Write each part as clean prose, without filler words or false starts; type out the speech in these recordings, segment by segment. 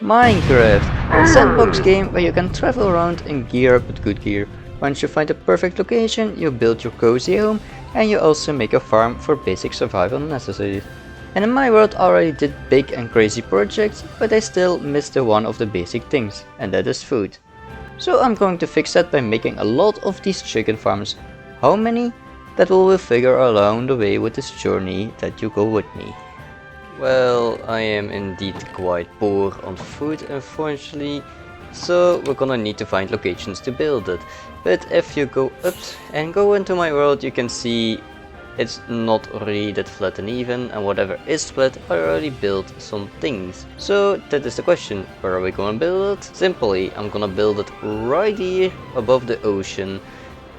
Minecraft, a sandbox game where you can travel around and gear up with good gear. Once you find the perfect location, you build your cozy home and you also make a farm for basic survival necessities. And in my world I already did big and crazy projects, but I still miss the one of the basic things, and that is food. So I'm going to fix that by making a lot of these chicken farms. How many? That we will figure along the way with this journey that you go with me. Well, I am indeed quite poor on food, unfortunately, so we're gonna need to find locations to build it. But if you go up and go into my world, you can see it's not really that flat and even, and whatever is flat, I already built some things. So that is the question, where are we gonna build it? Simply, I'm gonna build it right here above the ocean.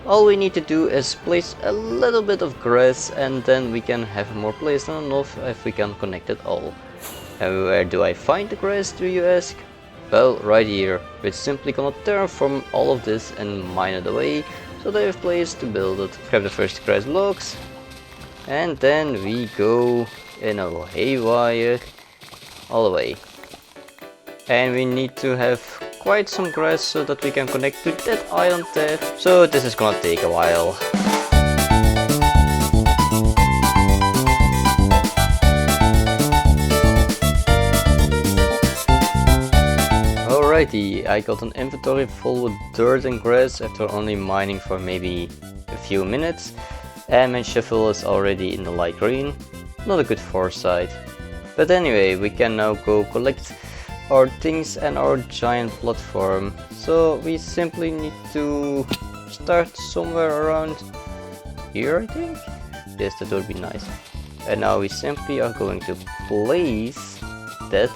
All we need to do is place a little bit of grass, and then we can have more place than enough if we can connect it all. And where do I find the grass, do you ask? Well, right here. We're simply gonna terraform all of this and mine it away, so that I have place to build it. Grab the first grass blocks, and then we go in a haywire all the way. And we need to have quite some grass so that we can connect to that island there. So this is gonna take a while. Alrighty, I got an inventory full with dirt and grass after only mining for maybe a few minutes. And my shovel is already in the light green. Not a good foresight. But anyway, we can now go collect our things and our giant platform. So we simply need to start somewhere around here, I think. Yes, that would be nice. And now we simply are going to place that.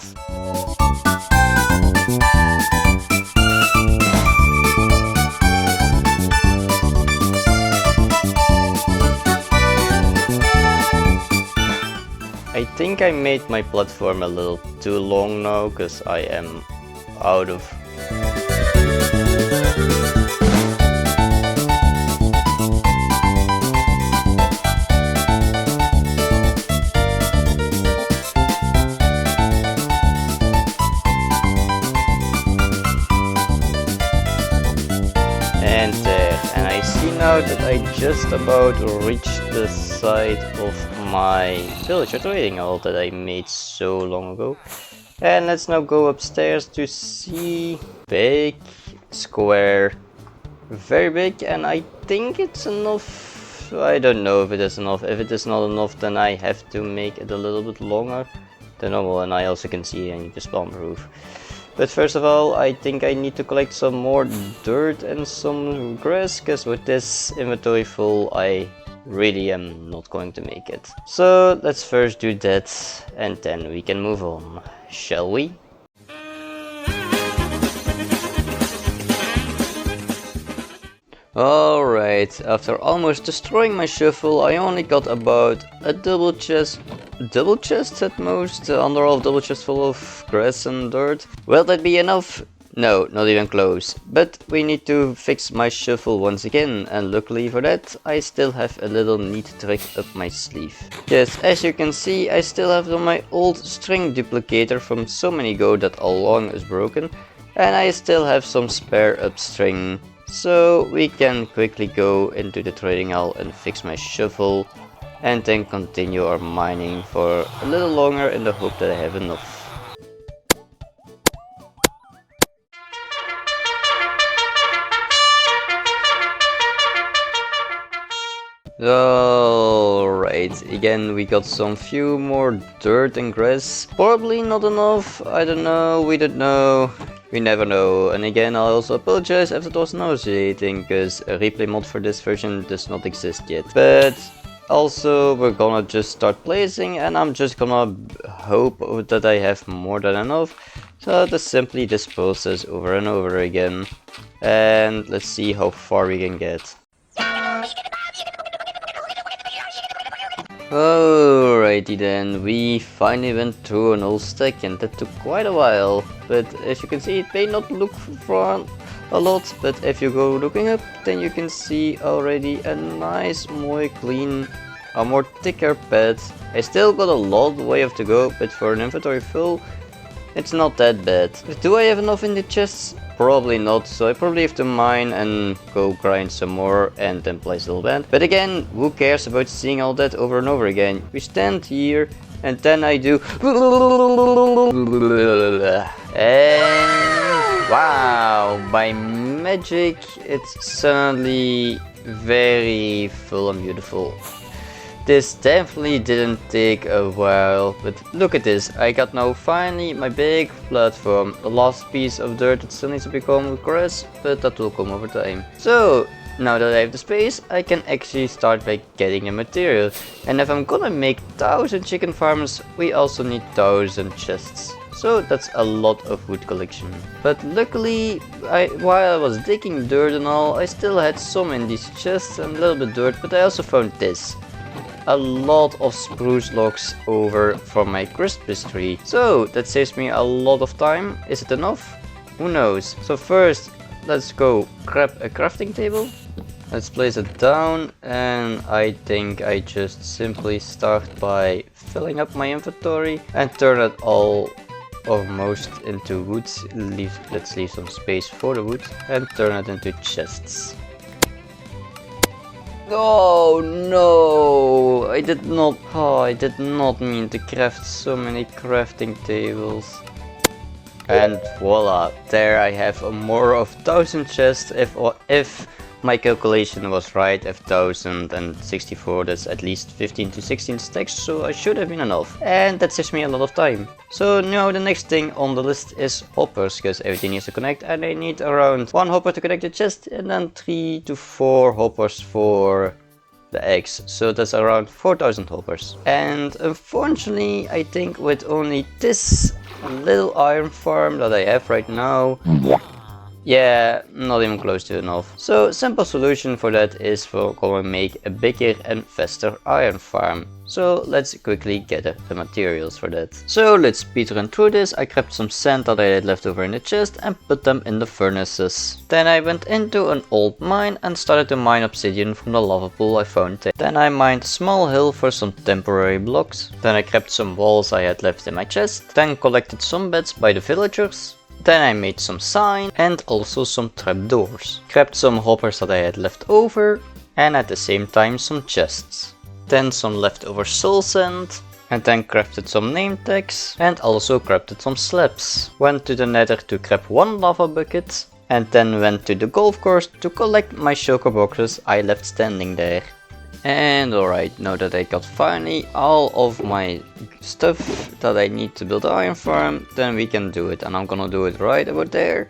I think I made my platform a little too long now, because I am out of... And there, and I see now that I just about reached the side of my villager trading hall that I made so long ago. And let's now go upstairs to see big square, very big, and I think it's enough. I don't know if it is enough. If it is not enough, then I have to make it a little bit longer than normal, and I also can see I need to spawn roof. But first of all, I think I need to collect some more dirt and some grass, because with this inventory full I really am not going to make it. So let's first do that, and then we can move on, shall we? Alright, after almost destroying my shovel, I only got about a double chest at most, under half double chest full of grass and dirt. Will that be enough? No, not even close. But we need to fix my shovel once again, and luckily for that, I still have a little neat trick up my sleeve. Yes, as you can see, I still have my old string duplicator from so many ago that all along is broken, and I still have some spare up string. So we can quickly go into the trading hall and fix my shovel, and then continue our mining for a little longer in the hope that I have enough. Alright, again we got some few more dirt and grass. Probably not enough, I don't know, we don't know. We never know. And again, I also apologize if it was nauseating, because a replay mod for this version does not exist yet. But also, we're gonna just start placing, and I'm just gonna hope that I have more than enough. So to simply this process over and over again. And let's see how far we can get. Alrighty then, we finally went through an whole stack, and that took quite a while, but as you can see it may not look for a lot, but if you go looking up, then you can see already a nice, more clean, a more thicker bed. I still got a lot way to go, but for an inventory full, It's not that bad. Do I have enough in the chests? Probably not, so I probably have to mine and go grind some more and then place a little band. But again, who cares about seeing all that over and over again? We stand here and then I do and wow, by magic it's suddenly very full and beautiful. This definitely didn't take a while, but look at this, I got now finally my big platform. The last piece of dirt that still needs to become grass, but that will come over time. So, now that I have the space, I can actually start by getting the material. And if I'm gonna make 1000 chicken farms, we also need 1000 chests. So that's a lot of wood collection. But luckily, while I was digging dirt and all, I still had some in these chests and a little bit dirt, but I also found this. A lot of spruce logs over from my Christmas tree. So that saves me a lot of time. Is it enough? Who knows? So first, let's go grab a crafting table. Let's place it down, and I think I just simply start by filling up my inventory and turn it all or most into wood. Let's leave some space for the wood and turn it into chests. Oh no! I did not mean to craft so many crafting tables. And voila, there I have more of 1000 chests if my calculation was right. If 1064, that's at least 15 to 16 stacks, so I should have been enough. And that saves me a lot of time. So now the next thing on the list is hoppers, because everything needs to connect, and I need around 1 hopper to connect the chest and then 3 to 4 hoppers for the eggs, so that's around 4000 hoppers. And unfortunately, I think with only this little iron farm that I have right now, yeah, not even close to enough. So simple solution for that is for going to make a bigger and faster iron farm. So let's quickly get the materials for that. So let's speedrun through this. I grabbed some sand that I had left over in the chest and put them in the furnaces. Then I went into an old mine and started to mine obsidian from the lava pool I found there. Then I mined a small hill for some temporary blocks. Then I grabbed some walls I had left in my chest. Then collected some beds by the villagers. Then I made some sign and also some trapdoors. Grabbed some hoppers that I had left over and at the same time some chests. Then some leftover soul sand and then crafted some name tags and also crafted some slabs. Went to the nether to grab 1 lava bucket and then went to the golf course to collect my shulker boxes I left standing there. And alright, now that I got finally all of my stuff that I need to build an iron farm, then we can do it, and I'm gonna do it right about there.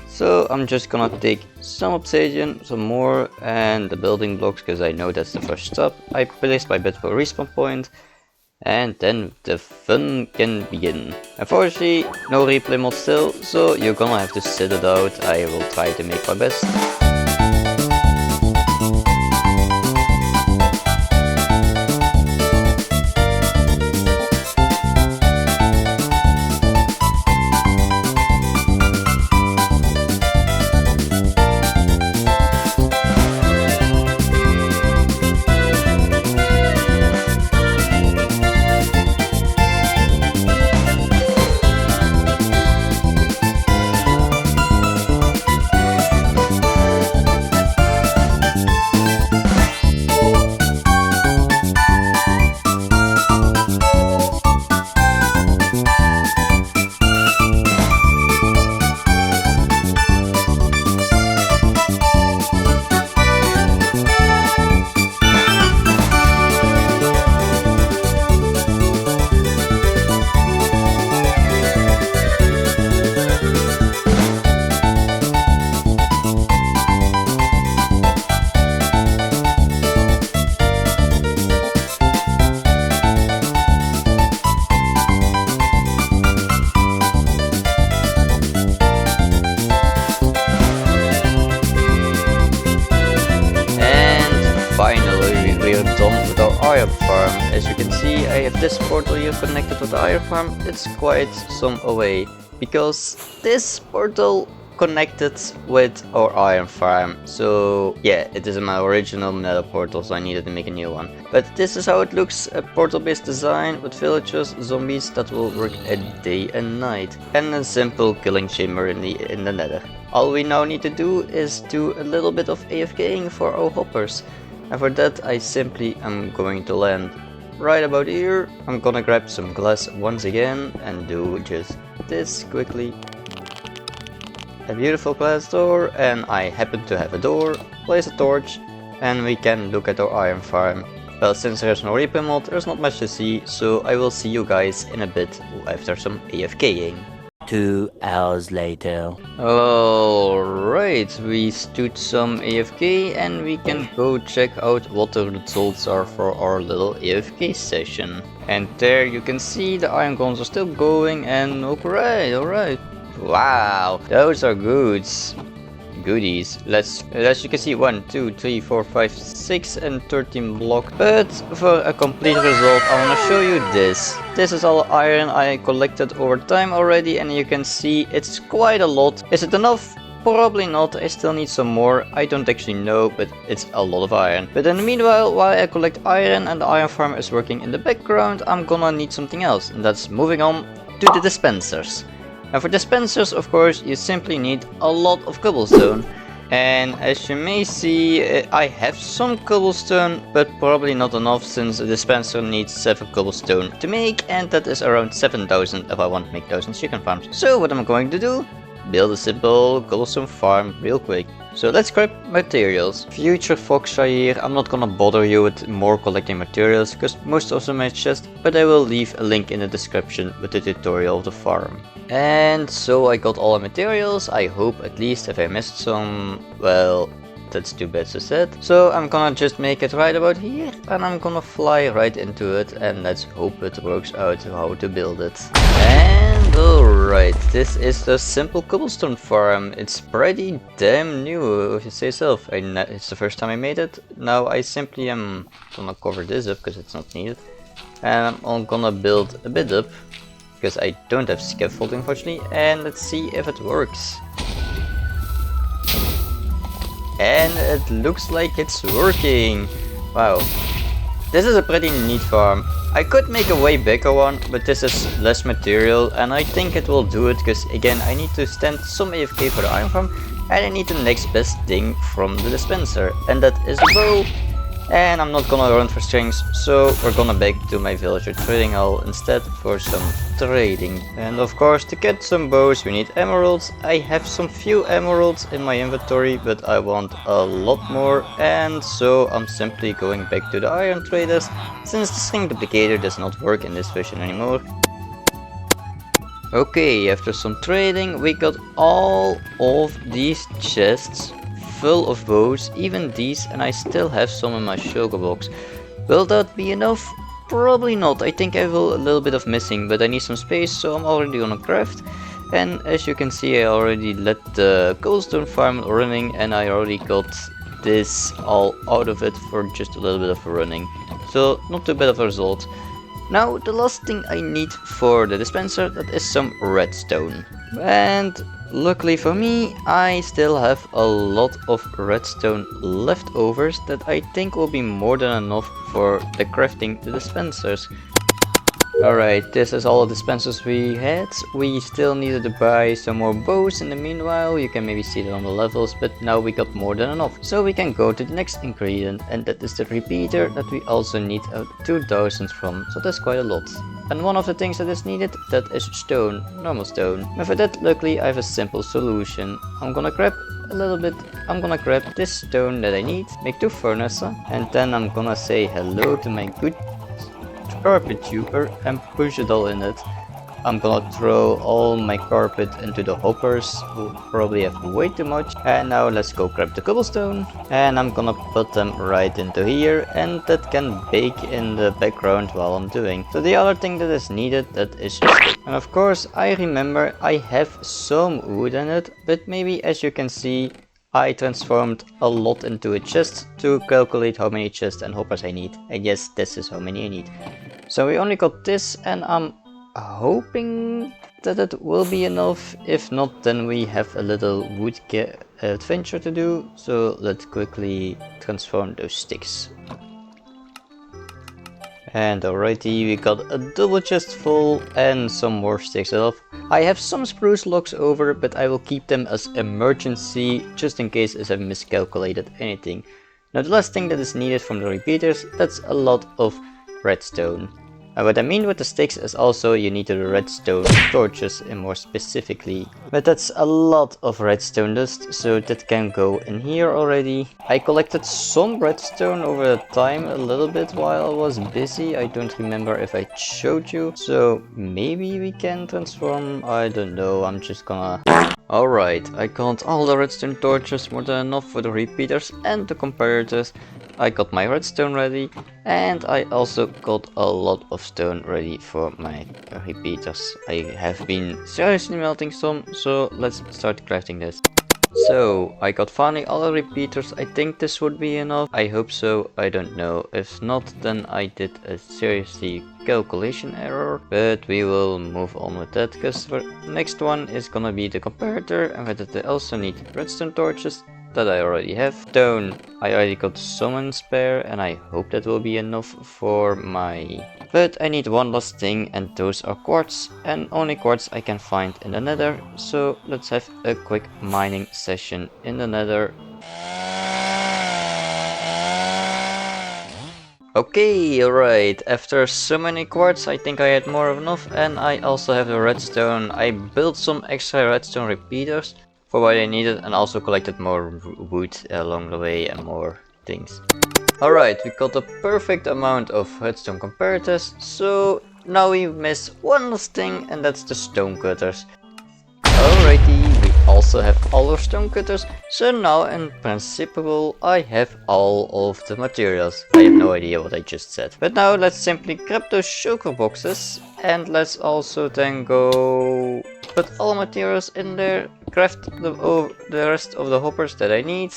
So I'm just gonna take some obsidian, some more, and the building blocks, because I know that's the first step. I placed my bed for a respawn point, and then the fun can begin. Unfortunately, no replay mod still, so you're gonna have to sit it out. I will try to make my best. iron farm. As you can see, I have this portal here connected to the iron farm. It's quite some away, because this portal connected with our iron farm. So yeah, it is my original nether portal, so I needed to make a new one. But this is how it looks, a portal-based design with villagers, zombies that will work a day and night, and a simple killing chamber in the nether. All we now need to do is do a little bit of AFKing for our hoppers. And for that I simply am going to land right about here. I'm gonna grab some glass once again and do just this quickly. A beautiful glass door, and I happen to have a door. Place a torch and we can look at our iron farm. Well, since there's no replay mod, there's not much to see, so I will see you guys in a bit after some AFKing. 2 hours later. Alright, we stood some AFK and we can go check out what the results are for our little AFK session. And there you can see the iron guns are still going, and alright. Wow, those are goods. Goodies. As you can see, 1, 2, 3, 4, 5, 6 and 13 block. But for a complete result I want to show you this. This is all iron I collected over time already, and you can see it's quite a lot. Is it enough? Probably not. I still need some more. I don't actually know, but it's a lot of iron. But in the meanwhile, while I collect iron and the iron farm is working in the background, I'm gonna need something else, and that's moving on to the dispensers. And for dispensers, of course, you simply need a lot of cobblestone. And as you may see, I have some cobblestone, but probably not enough, since a dispenser needs 7 cobblestone to make, and that is around 7,000 if I want to make 1,000 chicken farms. So what I'm going to do? Build a simple cobblestone farm real quick. So let's grab materials. Future Fox here, I'm not gonna bother you with more collecting materials, because most of them are chest, but I will leave a link in the description with the tutorial of the farm. And so I got all the materials. I hope, at least if I missed some, well, that's too bad to said. So I'm gonna just make it right about here, and I'm gonna fly right into it, and let's hope it works out how to build it. And alright, this is the simple cobblestone farm. It's pretty damn new, if you say so. It's the first time I made it. Now I simply am gonna cover this up because it's not needed, and I'm gonna build a bit up because I don't have scaffolding, unfortunately, and let's see if it works. And it looks like it's working. Wow, this is a pretty neat farm. I could make a way bigger one, but this is less material, and I think it will do it, because again I need to stand some AFK for the iron farm, and I need the next best thing from the dispenser, and that is a bow. And I'm not gonna run for strings, so we're gonna back to my villager trading hall instead for some trading. And of course, to get some bows we need emeralds. I have some few emeralds in my inventory, but I want a lot more, and so I'm simply going back to the iron traders, since the string duplicator does not work in this version anymore. Okay, after some trading we got all of these chests full of bows, even these, and I still have some in my sugar box. Will that be enough? Probably not. I think I will a little bit of missing, but I need some space, so I'm already gonna craft. And as you can see, I already let the cobblestone farm running, and I already got this all out of it for just a little bit of running. So not too bad of a result. Now the last thing I need for the dispenser, that is some redstone. And luckily for me, I still have a lot of redstone leftovers that I think will be more than enough for the crafting the dispensers. Alright, this is all the dispensers we had. We still needed to buy some more bows in the meanwhile. You can maybe see it on the levels, but now we got more than enough. So we can go to the next ingredient, and that is the repeater that we also need 2000 from, so that's quite a lot. And one of the things that is needed, that is stone, normal stone. And for that, luckily I have a simple solution. I'm gonna grab a little bit, I'm gonna grab this stone that I need, make 2 furnaces, and then I'm gonna say hello to my good carpet tuber and push it all in it. I'm gonna throw all my carpet into the hoppers, who probably have way too much. And now let's go grab the cobblestone, and I'm gonna put them right into here, and that can bake in the background while I'm doing. So the other thing that is needed, that is just, and of course I remember I have some wood in it, but maybe as you can see I transformed a lot into a chest to calculate how many chests and hoppers I need. And yes, this is how many I need. So we only got this, and I'm hoping that it will be enough. If not, then we have a little wood adventure to do. So let's quickly transform those sticks. And alrighty, we got a double chest full and some more sticks off. I have some spruce logs over, but I will keep them as emergency, just in case as I've miscalculated anything. Now the last thing that is needed from the repeaters, that's a lot of redstone. And what I mean with the sticks is also you need the redstone torches more specifically. But that's a lot of redstone dust, so that can go in here already. I collected some redstone over the time a little bit while I was busy. I don't remember if I showed you. So maybe we can transform, I don't know, I'm just gonna... Alright, I got all the redstone torches, more than enough for the repeaters and the comparators. I got my redstone ready, and I also got a lot of stone ready for my repeaters. I have been seriously melting some, so let's start crafting this. So, I got finally all the repeaters. I think this would be enough. I hope so, I don't know. If not, then I did a seriously calculation error. But we will move on with that, because the next one is gonna be the comparator, and with it I also need redstone torches. That I already have. Stone, I already got some in spare, and I hope that will be enough for my... But I need one last thing, and those are quartz, and only quartz I can find in the nether, so let's have a quick mining session in the nether. Okay, alright, after so many quartz I think I had more of enough, and I also have the redstone. I built some extra redstone repeaters for what I needed, and also collected more wood along the way and more things. Alright, we got the perfect amount of redstone comparators, so now we miss one last thing, and that's the stone cutters. Alrighty, we also have all our stone cutters, so now in principle I have all of the materials. I have no idea what I just said. But now let's simply grab those sugar boxes, and let's also then go put all materials in there, craft the rest of the hoppers that I need,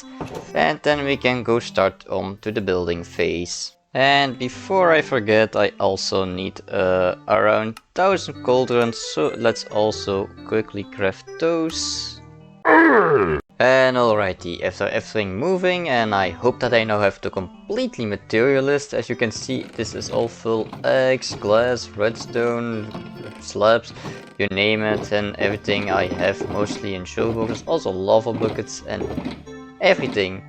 and then we can go start on to the building phase. And before I forget, I also need around 1000 cauldrons, so let's also quickly craft those. And alrighty, after everything moving, and I hope that I now have the completely materialist. As you can see, this is all full eggs, glass, redstone, slabs, you name it, and everything I have mostly in sugar boxes, also lava buckets and everything.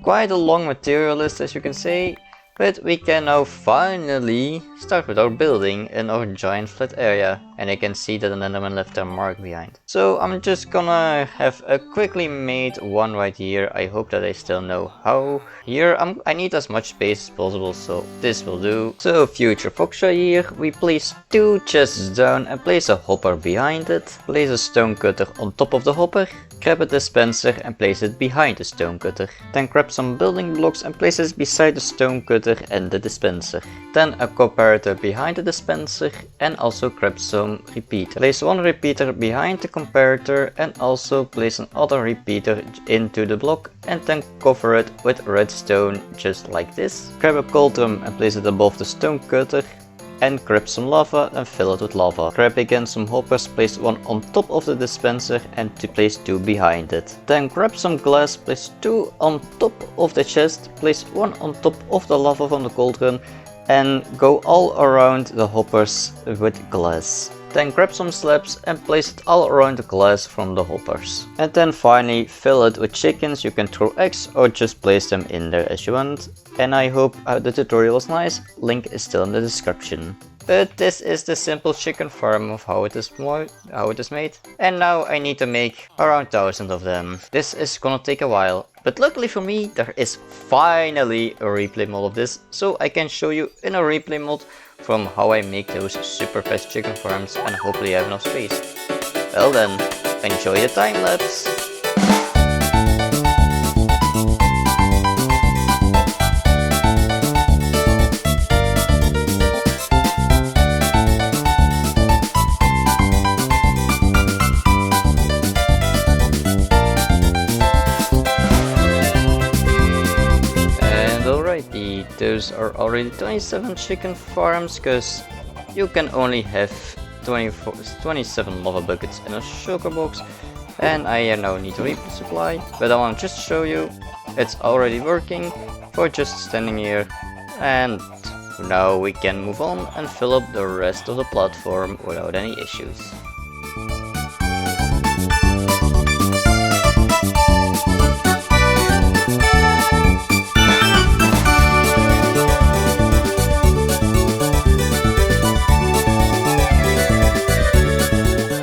Quite a long materialist, as you can see. But we can now finally start with our building in our giant flat area, and you can see that an enderman left their mark behind. So I'm just gonna have a quickly made one right here. I hope that I still know how. Here I need as much space as possible, so this will do. So future Foxa here, we place 2 chests down and place a hopper behind it. Place a stone cutter on top of the hopper. Grab a dispenser and place it behind the stone cutter. Then grab some building blocks and place it beside the stone cutter and the dispenser. Then a comparator behind the dispenser, and also grab some repeater. Place one repeater behind the comparator and also place another repeater into the block, and then cover it with redstone just like this. Grab a cauldron and place it above the stone cutter, and grab some lava and fill it with lava. Grab again some hoppers, place one on top of the dispenser and to place 2 behind it. Then grab some glass, place 2 on top of the chest, place 1 on top of the lava from the cauldron, and go all around the hoppers with glass. Then grab some slabs and place it all around the glass from the hoppers. And then finally fill it with chickens. You can throw eggs or just place them in there as you want. And I hope the tutorial was nice. Link is still in the description. But this is the simple chicken farm of how it is made. And now I need to make around 1000 of them. This is gonna take a while. But luckily for me, there is finally a replay mod of this. So I can show you in a replay mod from how I make those super fast chicken farms, and hopefully I have enough space. Well then, enjoy the time lapse! Those are already 27 chicken farms, because you can only have 27 lava buckets in a shulker box, and I now need to refill supply, but I want to just show you it's already working for just standing here, and now we can move on and fill up the rest of the platform without any issues.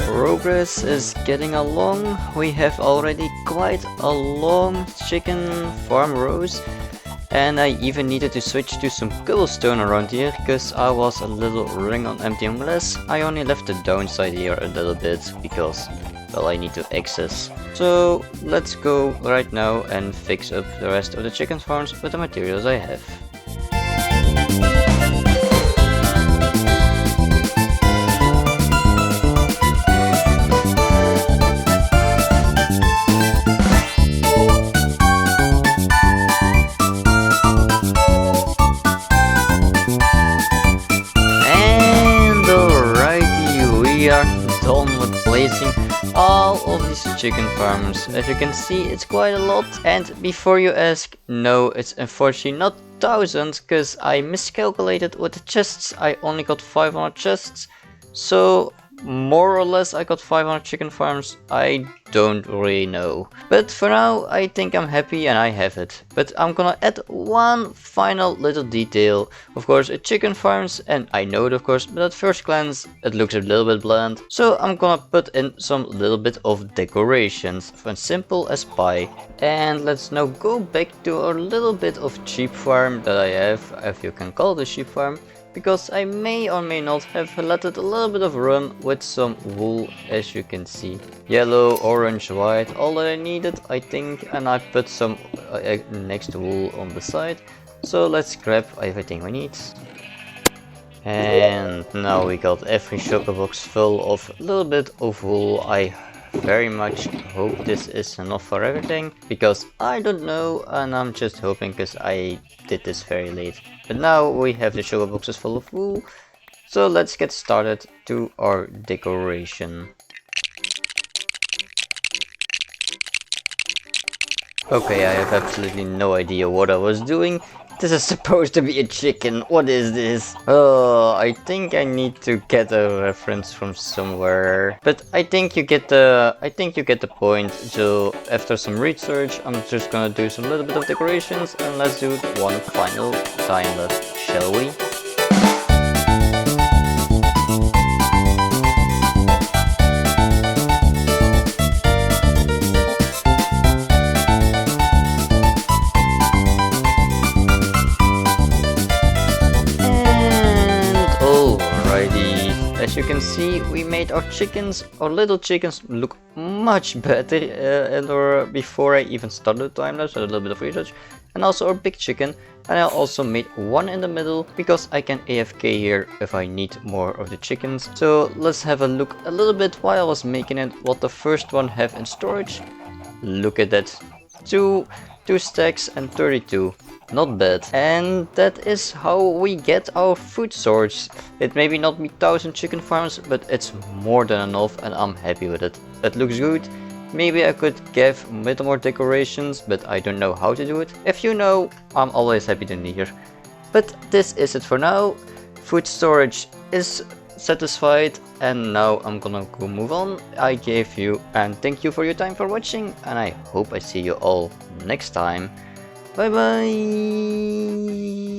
Progress is getting along. We have already quite a long chicken farm rows, and I even needed to switch to some cobblestone around here because I was a little running on empty unless I only left the downside here a little bit because, well, I need to access. So let's go right now and fix up the rest of the chicken farms with the materials I have. We are done with placing all of these chicken farms. As you can see, it's quite a lot. And before you ask, no, it's unfortunately not 1000 because I miscalculated with the chests. I only got 500 chests, so more or less I got 500 chicken farms. I don't really know, but for now I think I'm happy and I have it. But I'm gonna add one final little detail. Of course, it's chicken farms, and I know it of course, but at first glance it looks a little bit bland, so I'm gonna put in some little bit of decorations, as simple as pie. And let's now go back to our little bit of sheep farm that I have, if you can call it a sheep farm, because I may or may not have let it a little bit of run with some wool, as you can see. Yellow, orange, white, all that I needed, I think, and I put some next wool on the side. So let's grab everything we need. And now we got every sugar box full of a little bit of wool. I very much hope this is enough for everything, because I don't know, and I'm just hoping because I did this very late. But now we have the sugar boxes full of wool, so let's get started to our decoration. Okay, I have absolutely no idea what I was doing. This is supposed to be a chicken. What is this? Oh, I think I need to get a reference from somewhere. But I think you get the point. So after some research, I'm just gonna do some little bit of decorations, and let's do one final time lapse, shall we? As you can see, we made our little chickens look much better and before I even started the time lapse. So a little bit of research, and also our big chicken. And I also made one in the middle because I can AFK here if I need more of the chickens. So let's have a look a little bit while I was making it what the first one have in storage. Look at that, two stacks and 32. Not bad. And that is how we get our food source. It may be not be 1000 chicken farms, but it's more than enough and I'm happy with it. It looks good. Maybe I could give a bit more decorations, but I don't know how to do it. If you know, I'm always happy to hear. But this is it for now. Food storage is satisfied, and now I'm gonna go move on. I gave you and thank you for your time for watching, and I hope I see you all next time. Bye bye!